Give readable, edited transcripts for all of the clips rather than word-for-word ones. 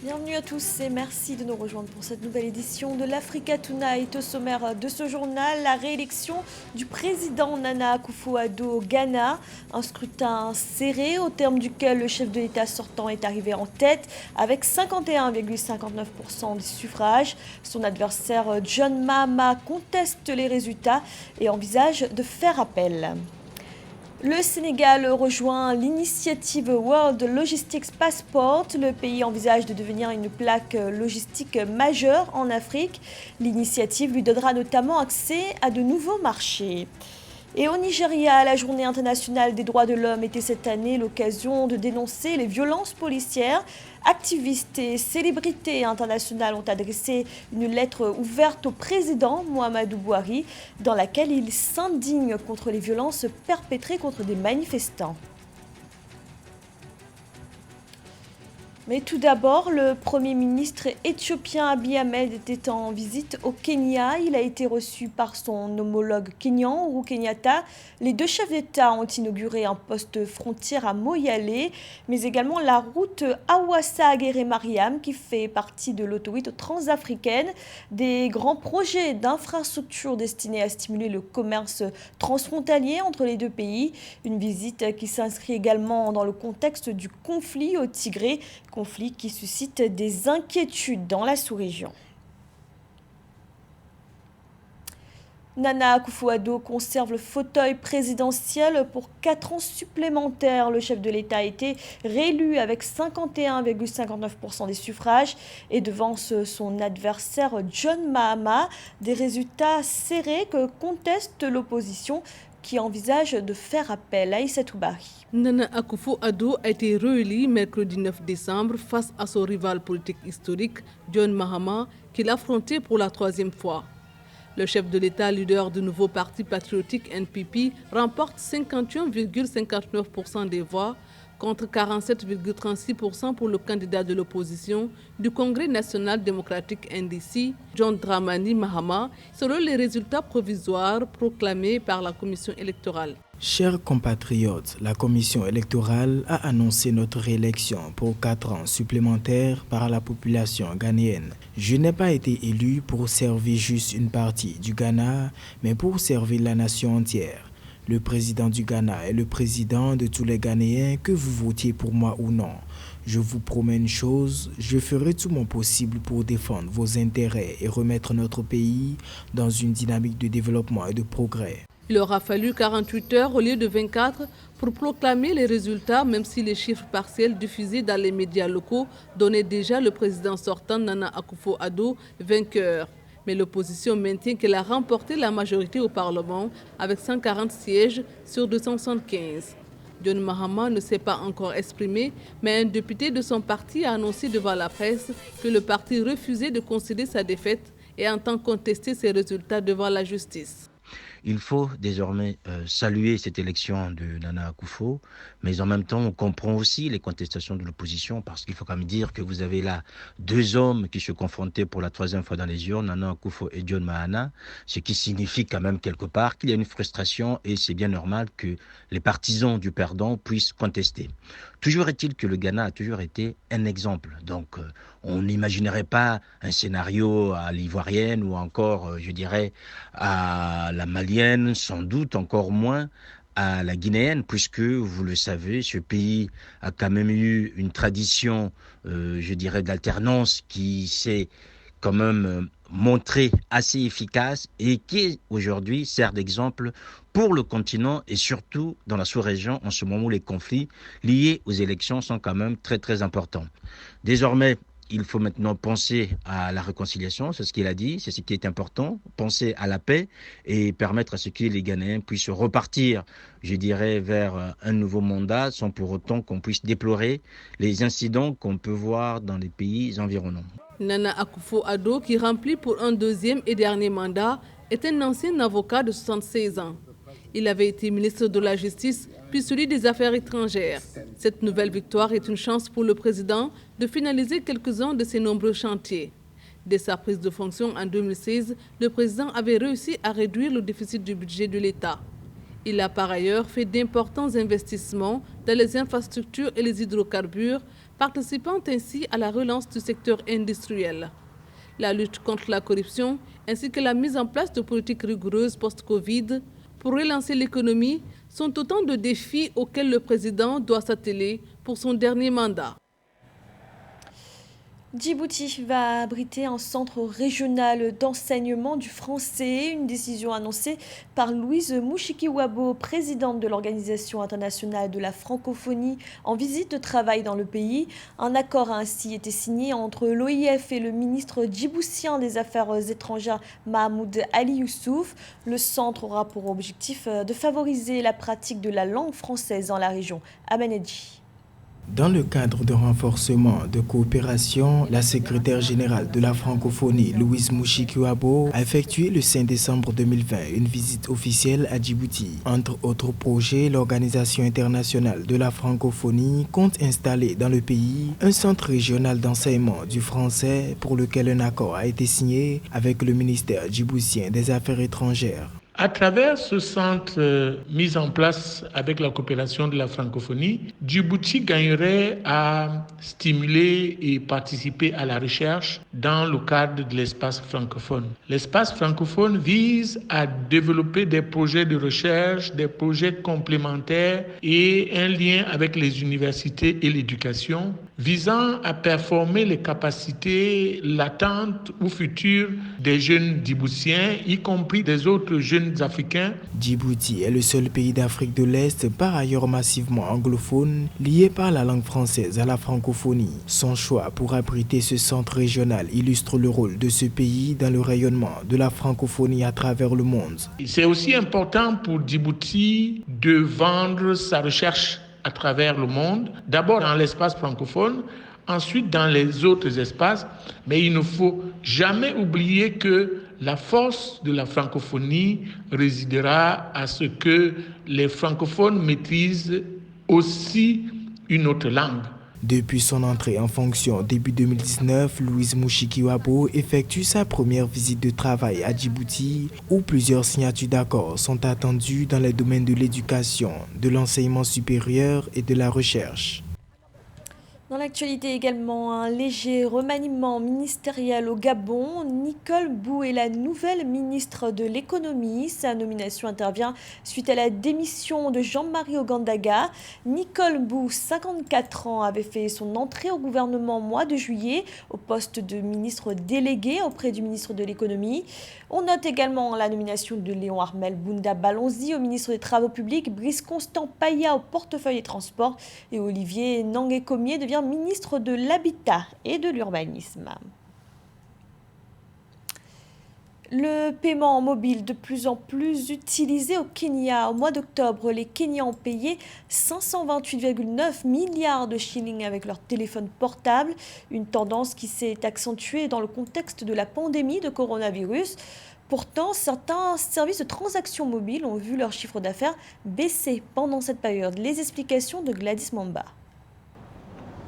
Bienvenue à tous et merci de nous rejoindre pour cette nouvelle édition de l'Africa Tonight. Au sommaire de ce journal, la réélection du président Nana Akufo-Addo au Ghana. Un scrutin serré au terme duquel le chef de l'État sortant est arrivé en tête avec 51,59% des suffrages. Son adversaire John Mahama conteste les résultats et envisage de faire appel. Le Sénégal rejoint l'initiative World Logistics Passport. Le pays envisage de devenir une plaque logistique majeure en Afrique. L'initiative lui donnera notamment accès à de nouveaux marchés. Et au Nigeria, la Journée internationale des droits de l'homme était cette année l'occasion de dénoncer les violences policières. Activistes et célébrités internationales ont adressé une lettre ouverte au président Muhammadu Buhari dans laquelle ils s'indignent contre les violences perpétrées contre des manifestants. Mais tout d'abord, le Premier ministre éthiopien Abiy Ahmed était en visite au Kenya. Il a été reçu par son homologue kényan, Uhuru Kenyatta. Les deux chefs d'État ont inauguré un poste frontière à Moyale, mais également la route Hawassa-Aguéré-Mariam qui fait partie de l'autoroute transafricaine. Des grands projets d'infrastructures destinés à stimuler le commerce transfrontalier entre les deux pays. Une visite qui s'inscrit également dans le contexte du conflit au Tigré, conflit qui suscite des inquiétudes dans la sous-région. Nana Akufo-Addo conserve le fauteuil présidentiel pour 4 ans supplémentaires. Le chef de l'État a été réélu avec 51,59% des suffrages et devance son adversaire John Mahama. Des résultats serrés que conteste l'opposition qui envisage de faire appel. Aïssatou Bari. Nana Akufo-Addo a été réélu mercredi 9 décembre face à son rival politique historique, John Mahama, qu'il affrontait pour la 3e fois. Le chef de l'État, leader du nouveau parti patriotique NPP, remporte 51,59% des voix contre 47,36% pour le candidat de l'opposition du Congrès national démocratique NDC, John Dramani Mahama, selon les résultats provisoires proclamés par la commission électorale. Chers compatriotes, la commission électorale a annoncé notre réélection pour 4 ans supplémentaires par la population ghanéenne. Je n'ai pas été élu pour servir juste une partie du Ghana, mais pour servir la nation entière. Le président du Ghana est le président de tous les Ghanéens, que vous votiez pour moi ou non. Je vous promets une chose, je ferai tout mon possible pour défendre vos intérêts et remettre notre pays dans une dynamique de développement et de progrès. Il aura fallu 48 heures au lieu de 24 pour proclamer les résultats, même si les chiffres partiels diffusés dans les médias locaux donnaient déjà le président sortant Nana Akufo-Addo vainqueur. Mais l'opposition maintient qu'elle a remporté la majorité au Parlement avec 140 sièges sur 275. John Mahama ne s'est pas encore exprimé, mais un député de son parti a annoncé devant la presse que le parti refusait de concéder sa défaite et entend contester ses résultats devant la justice. Il faut désormais saluer cette élection de Nana Akufo, mais en même temps, on comprend aussi les contestations de l'opposition, parce qu'il faut quand même dire que vous avez là 2 hommes qui se confrontaient pour la 3e fois dans les urnes, Nana Akufo et John Mahama, ce qui signifie quand même quelque part qu'il y a une frustration et c'est bien normal que les partisans du perdant puissent contester. Toujours est-il que le Ghana a toujours été un exemple. Donc, on n'imaginerait pas un scénario à l'ivoirienne ou encore, je dirais, à la malienne, sans doute encore moins à la guinéenne, puisque, vous le savez, ce pays a quand même eu une tradition, je dirais, d'alternance qui s'est quand même montré assez efficace et qui aujourd'hui sert d'exemple pour le continent et surtout dans la sous-région en ce moment où les conflits liés aux élections sont quand même très très importants. Désormais, il faut maintenant penser à la réconciliation, c'est ce qu'il a dit, c'est ce qui est important, penser à la paix et permettre à ce que les Ghanéens puissent repartir, je dirais, vers un nouveau mandat sans pour autant qu'on puisse déplorer les incidents qu'on peut voir dans les pays environnants. Nana Akufo-Addo, qui remplit pour un 2e et dernier mandat, est un ancien avocat de 76 ans. Il avait été ministre de la Justice, puis celui des Affaires étrangères. Cette nouvelle victoire est une chance pour le président de finaliser quelques-uns de ses nombreux chantiers. Dès sa prise de fonction en 2016, le président avait réussi à réduire le déficit du budget de l'État. Il a par ailleurs fait d'importants investissements dans les infrastructures et les hydrocarbures, participant ainsi à la relance du secteur industriel. La lutte contre la corruption ainsi que la mise en place de politiques rigoureuses post-Covid pour relancer l'économie sont autant de défis auxquels le président doit s'atteler pour son dernier mandat. Djibouti va abriter un centre régional d'enseignement du français, une décision annoncée par Louise Mushikiwabo, présidente de l'Organisation internationale de la francophonie, en visite de travail dans le pays. Un accord a ainsi été signé entre l'OIF et le ministre djiboutien des Affaires étrangères Mahmoud Ali Youssouf. Le centre aura pour objectif de favoriser la pratique de la langue française dans la région. Amanedji. Dans le cadre de renforcement de coopération, la secrétaire générale de la francophonie, Louise Mushikiwabo, a effectué le 5 décembre 2020 une visite officielle à Djibouti. Entre autres projets, l'Organisation internationale de la francophonie compte installer dans le pays un centre régional d'enseignement du français pour lequel un accord a été signé avec le ministère djiboutien des Affaires étrangères. À travers ce centre mis en place avec la coopération de la francophonie, Djibouti gagnerait à stimuler et participer à la recherche dans le cadre de l'espace francophone. L'espace francophone vise à développer des projets de recherche, des projets complémentaires et un lien avec les universités et l'éducation, visant à performer les capacités latentes ou futures des jeunes djiboutiens, y compris des autres jeunes africains. Djibouti est le seul pays d'Afrique de l'Est, par ailleurs massivement anglophone, lié par la langue française à la francophonie. Son choix pour abriter ce centre régional illustre le rôle de ce pays dans le rayonnement de la francophonie à travers le monde. C'est aussi important pour Djibouti de vendre sa recherche à travers le monde, d'abord dans l'espace francophone, ensuite dans les autres espaces, mais il ne faut jamais oublier que la force de la francophonie résidera à ce que les francophones maîtrisent aussi une autre langue. Depuis son entrée en fonction début 2019, Louise Mushikiwabo effectue sa première visite de travail à Djibouti, où plusieurs signatures d'accords sont attendues dans les domaines de l'éducation, de l'enseignement supérieur et de la recherche. Dans l'actualité également, un léger remaniement ministériel au Gabon. Nicole Bou est la nouvelle ministre de l'économie. Sa nomination intervient suite à la démission de Jean-Marie Ogandaga. Nicole Bou, 54 ans, avait fait son entrée au gouvernement au mois de juillet au poste de ministre délégué auprès du ministre de l'économie. On note également la nomination de Léon Armel Bounda Balonzi au ministre des Travaux publics, Brice Constant Paya au portefeuille des transports et Olivier Nangué-Comier devient ministre de l'Habitat et de l'Urbanisme. Le paiement mobile de plus en plus utilisé au Kenya. Au mois d'octobre, les Kenyans ont payé 528,9 milliards de shillings avec leur téléphone portable, une tendance qui s'est accentuée dans le contexte de la pandémie de coronavirus. Pourtant, certains services de transactions mobiles ont vu leur chiffre d'affaires baisser pendant cette période. Les explications de Gladys Mamba.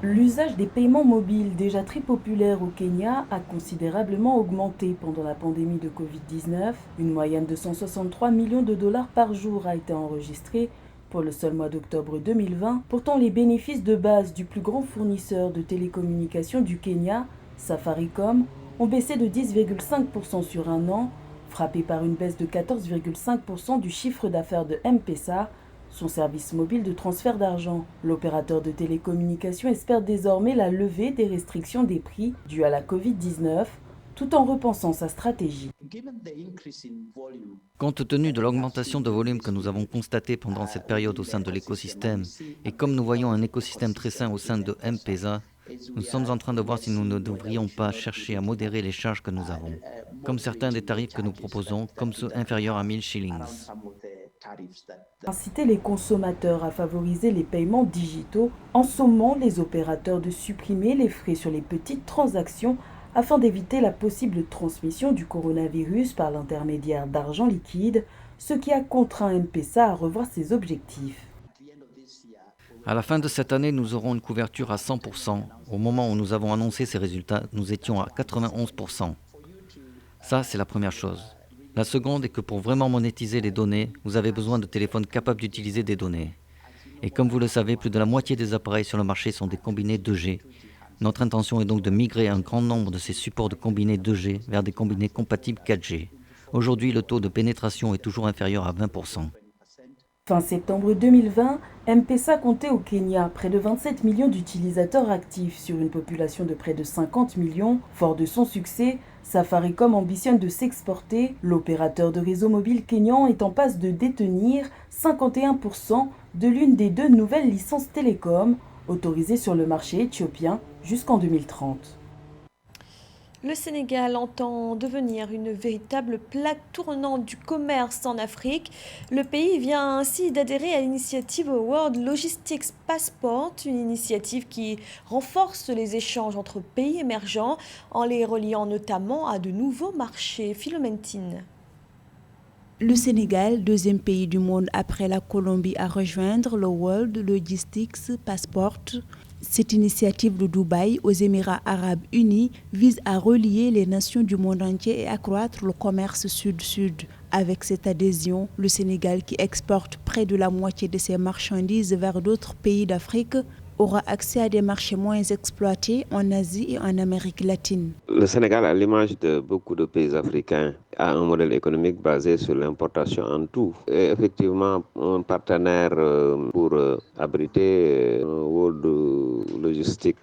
L'usage des paiements mobiles, déjà très populaire au Kenya, a considérablement augmenté pendant la pandémie de Covid-19. Une moyenne de 163 millions de dollars par jour a été enregistrée pour le seul mois d'octobre 2020. Pourtant, les bénéfices de base du plus grand fournisseur de télécommunications du Kenya, Safaricom, ont baissé de 10,5% sur un an, frappé par une baisse de 14,5% du chiffre d'affaires de M-Pesa, son service mobile de transfert d'argent. L'opérateur de télécommunications espère désormais la levée des restrictions des prix dues à la Covid-19, tout en repensant sa stratégie. Compte tenu de l'augmentation de volume que nous avons constatée pendant cette période au sein de l'écosystème, et comme nous voyons un écosystème très sain au sein de M-Pesa, nous sommes en train de voir si nous ne devrions pas chercher à modérer les charges que nous avons, comme certains des tarifs que nous proposons, comme ceux inférieurs à 1000 shillings. Inciter les consommateurs à favoriser les paiements digitaux en sommant les opérateurs de supprimer les frais sur les petites transactions afin d'éviter la possible transmission du coronavirus par l'intermédiaire d'argent liquide, ce qui a contraint M-Pesa à revoir ses objectifs. À la fin de cette année, nous aurons une couverture à 100%. Au moment où nous avons annoncé ces résultats, nous étions à 91%. Ça, c'est la première chose. La seconde est que pour vraiment monétiser les données, vous avez besoin de téléphones capables d'utiliser des données. Et comme vous le savez, plus de la moitié des appareils sur le marché sont des combinés 2G. Notre intention est donc de migrer un grand nombre de ces supports de combinés 2G vers des combinés compatibles 4G. Aujourd'hui, le taux de pénétration est toujours inférieur à 20%. Fin septembre 2020, M-Pesa comptait au Kenya près de 27 millions d'utilisateurs actifs sur une population de près de 50 millions. Fort de son succès, Safaricom ambitionne de s'exporter. L'opérateur de réseau mobile kényan est en passe de détenir 51% de l'une des 2 nouvelles licences télécom autorisées sur le marché éthiopien jusqu'en 2030. Le Sénégal entend devenir une véritable plaque tournante du commerce en Afrique. Le pays vient ainsi d'adhérer à l'initiative World Logistics Passport, une initiative qui renforce les échanges entre pays émergents en les reliant notamment à de nouveaux marchés. Philomentine. Le Sénégal, deuxième pays du monde après la Colombie à rejoindre le World Logistics Passport. Cette initiative de Dubaï aux Émirats arabes unis vise à relier les nations du monde entier et accroître le commerce sud-sud. Avec cette adhésion, le Sénégal, qui exporte près de la moitié de ses marchandises vers d'autres pays d'Afrique, aura accès à des marchés moins exploités en Asie et en Amérique latine. Le Sénégal, à l'image de beaucoup de pays africains, a un modèle économique basé sur l'importation en tout. Et effectivement, un partenaire pour abriter un World Logistic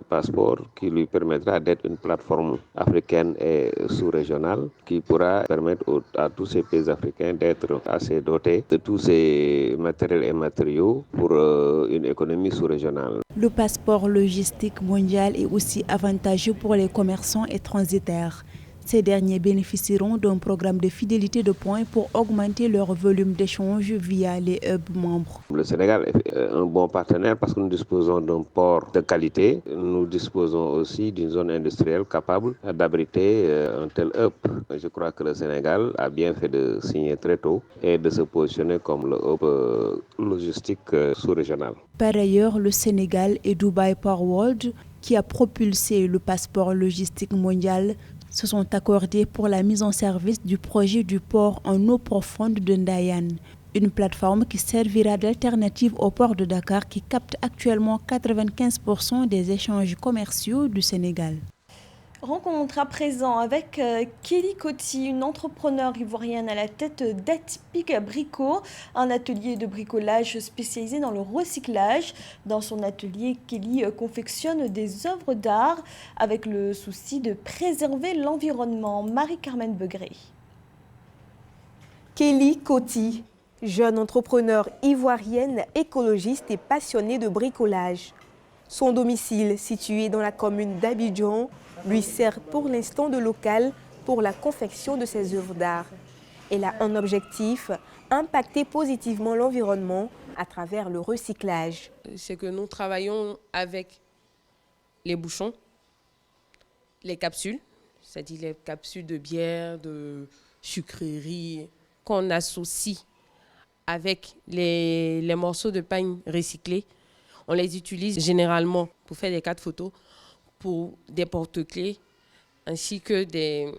Passport qui lui permettra d'être une plateforme africaine et sous-régionale qui pourra permettre à tous ces pays africains d'être assez dotés de tous ces matériels et matériaux pour une économie sous-régionale. Le passeport logistique mondial est aussi avantageux pour les commerçants et transitaires. Ces derniers bénéficieront d'un programme de fidélité de points pour augmenter leur volume d'échange via les hubs membres. Le Sénégal est un bon partenaire parce que nous disposons d'un port de qualité. Nous disposons aussi d'une zone industrielle capable d'abriter un tel hub. Je crois que le Sénégal a bien fait de signer très tôt et de se positionner comme le hub logistique sous-régional. Par ailleurs, le Sénégal et Dubai Port World, qui a propulsé le passeport logistique mondial, se sont accordés pour la mise en service du projet du port en eau profonde de Ndayane, une plateforme qui servira d'alternative au port de Dakar qui capte actuellement 95% des échanges commerciaux du Sénégal. Rencontre à présent avec Kelly Coty, une entrepreneure ivoirienne à la tête d'Atypique Brico, un atelier de bricolage spécialisé dans le recyclage. Dans son atelier, Kelly confectionne des œuvres d'art avec le souci de préserver l'environnement. Marie-Carmen Begré. Kelly Coty, jeune entrepreneure ivoirienne, écologiste et passionnée de bricolage. Son domicile, situé dans la commune d'Abidjan, lui sert pour l'instant de local pour la confection de ses œuvres d'art. Elle a un objectif, impacter positivement l'environnement à travers le recyclage. C'est que nous travaillons avec les bouchons, les capsules, c'est-à-dire les capsules de bière, de sucrerie, qu'on associe avec les morceaux de pain recyclés. On les utilise généralement pour faire des cartes photos, pour des porte-clés, ainsi que des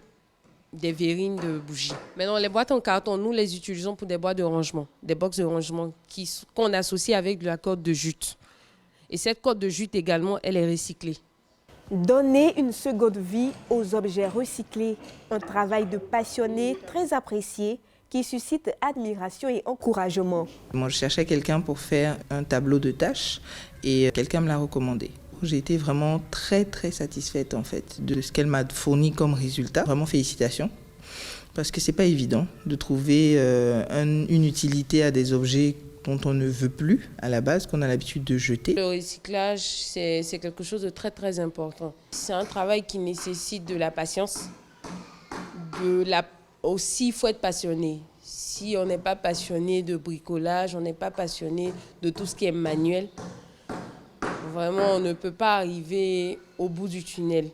verrines de bougies. Maintenant, les boîtes en carton, nous les utilisons pour des boîtes de rangement, des box de rangement qu'on associe avec de la colle de jute. Et cette colle de jute également, elle est recyclée. Donner une seconde vie aux objets recyclés, un travail de passionné très apprécié qui suscite admiration et encouragement. Moi, je cherchais quelqu'un pour faire un tableau de tâches et quelqu'un me l'a recommandé. J'ai été vraiment très satisfaite en fait de ce qu'elle m'a fourni comme résultat. Vraiment félicitations, parce que c'est pas évident de trouver une utilité à des objets dont on ne veut plus à la base, qu'on a l'habitude de jeter. Le recyclage, c'est quelque chose de très important. C'est un travail qui nécessite de la patience. Aussi, il faut être passionné. Si on n'est pas passionné de bricolage, on n'est pas passionné de tout ce qui est manuel, vraiment, on ne peut pas arriver au bout du tunnel.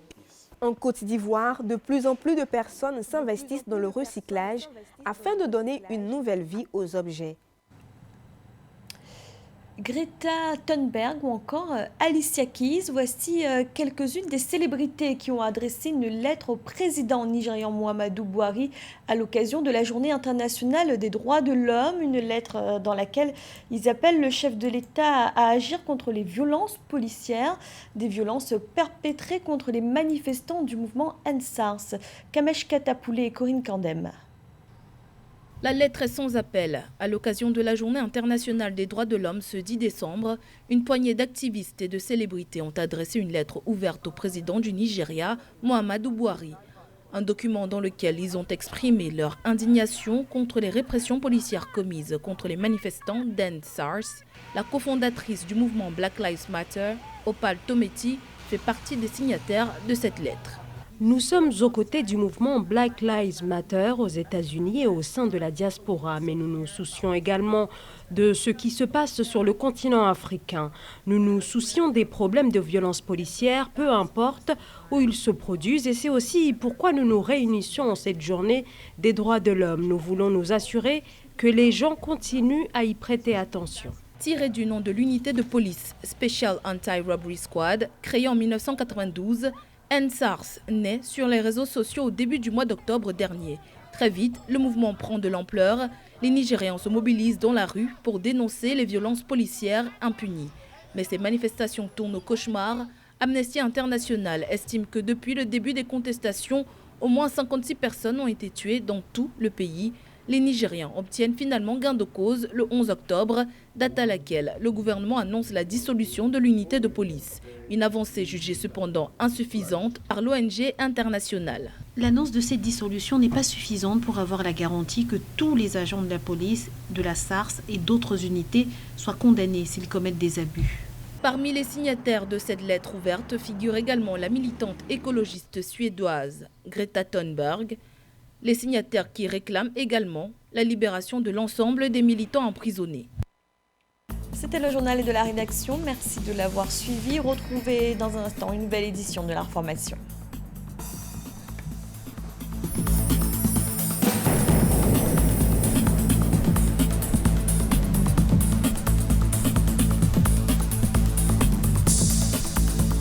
En Côte d'Ivoire, de plus en plus de personnes s'investissent dans le recyclage afin de donner une nouvelle vie aux objets. Greta Thunberg ou encore Alicia Keys, voici quelques-unes des célébrités qui ont adressé une lettre au président nigérian Muhammadu Buhari à l'occasion de la Journée internationale des droits de l'homme, une lettre dans laquelle ils appellent le chef de l'État à agir contre les violences policières, des violences perpétrées contre les manifestants du mouvement Ansars. Kamesh Katapoulé et Corinne Kandem. La lettre est sans appel. À l'occasion de la Journée internationale des droits de l'homme ce 10 décembre, une poignée d'activistes et de célébrités ont adressé une lettre ouverte au président du Nigeria, Muhammadu Buhari. Un document dans lequel ils ont exprimé leur indignation contre les répressions policières commises contre les manifestants d'Ensars. La cofondatrice du mouvement Black Lives Matter, Opal Tometi, fait partie des signataires de cette lettre. Nous sommes aux côtés du mouvement Black Lives Matter aux États-Unis et au sein de la diaspora, mais nous nous soucions également de ce qui se passe sur le continent africain. Nous nous soucions des problèmes de violence policière, peu importe où ils se produisent, et c'est aussi pourquoi nous nous réunissons en cette journée des droits de l'homme. Nous voulons nous assurer que les gens continuent à y prêter attention. Tiré du nom de l'unité de police Special Anti-Robbery Squad, créée en 1992, Ansars naît sur les réseaux sociaux au début du mois d'octobre dernier. Très vite, le mouvement prend de l'ampleur. Les Nigérians se mobilisent dans la rue pour dénoncer les violences policières impunies. Mais ces manifestations tournent au cauchemar. Amnesty International estime que depuis le début des contestations, au moins 56 personnes ont été tuées dans tout le pays. Les Nigérians obtiennent finalement gain de cause le 11 octobre, date à laquelle le gouvernement annonce la dissolution de l'unité de police. Une avancée jugée cependant insuffisante par l'ONG internationale. L'annonce de cette dissolution n'est pas suffisante pour avoir la garantie que tous les agents de la police, de la SARS et d'autres unités soient condamnés s'ils commettent des abus. Parmi les signataires de cette lettre ouverte figure également la militante écologiste suédoise Greta Thunberg. Les signataires qui réclament également la libération de l'ensemble des militants emprisonnés. C'était le journal de la rédaction. Merci de l'avoir suivi. Retrouvez dans un instant une nouvelle édition de l'information.